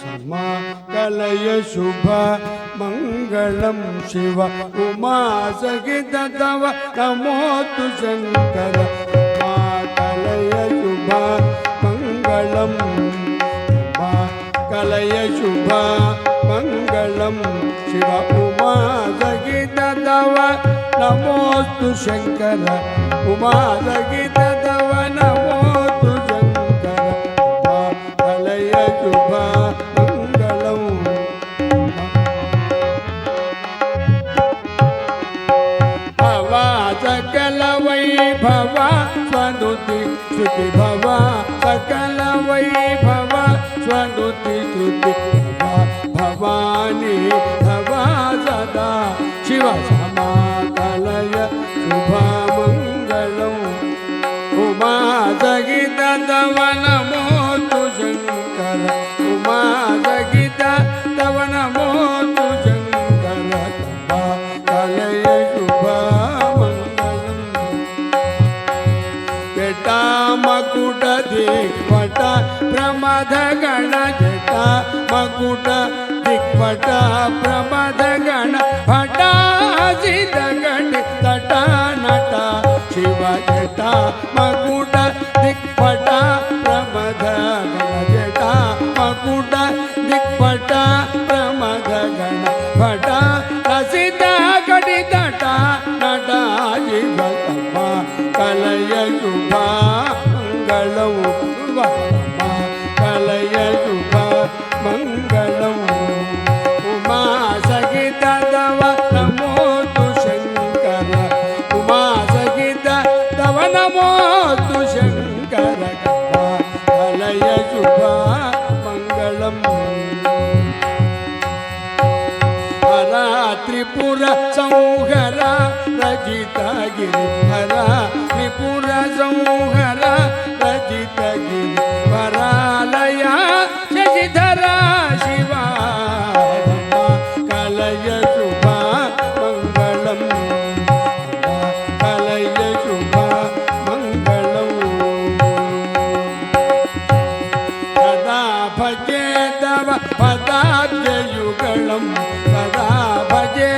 कलय शुभ मंगलम शिव उमा सहित तव नमोतु शंकर कलय शुभ मंगलम कलय शुभ मंगलम शिव उमा सहित तव नमोतु शंकर उमा सहित तव नमोतु शंकर कलय शुभ सकल वैभव स्वनुति श्रुति भव सकल वैभव स्वनुति श्रुति भवानी भवा सदा शिव समाकलय शुभ मंगलम उमा सहित तव नमोतु शंकर उमा सहित तव नमोतु शंकर कलय शुभ मकुट दिक्पट प्रमद गण जटा मकुट दिक्पट प्रमद गण भटा सिद्ध गण तटा नटा शिव जटा मकुट दिक्पट प्रमद गण जटा मकुट दिक्पट प्रमद गण भटा सिद्ध गण तटा नटा शिव कलय शुभ मंगलम कलय शुभ मंगलम उमा सहित तव नमोतु शंकर उमा सहित तव नमोतु शंकर कलय शुभ मंगलम हरा त्रिपुर संहर रजित गिरिधर त्रिपुर संहर रजित गिरिवरालय शशिधर शिवा कलय शुभ मंगलम कलय शुभ मंगलम सदा भजे तव पदाब्ज युगलम सदा भजे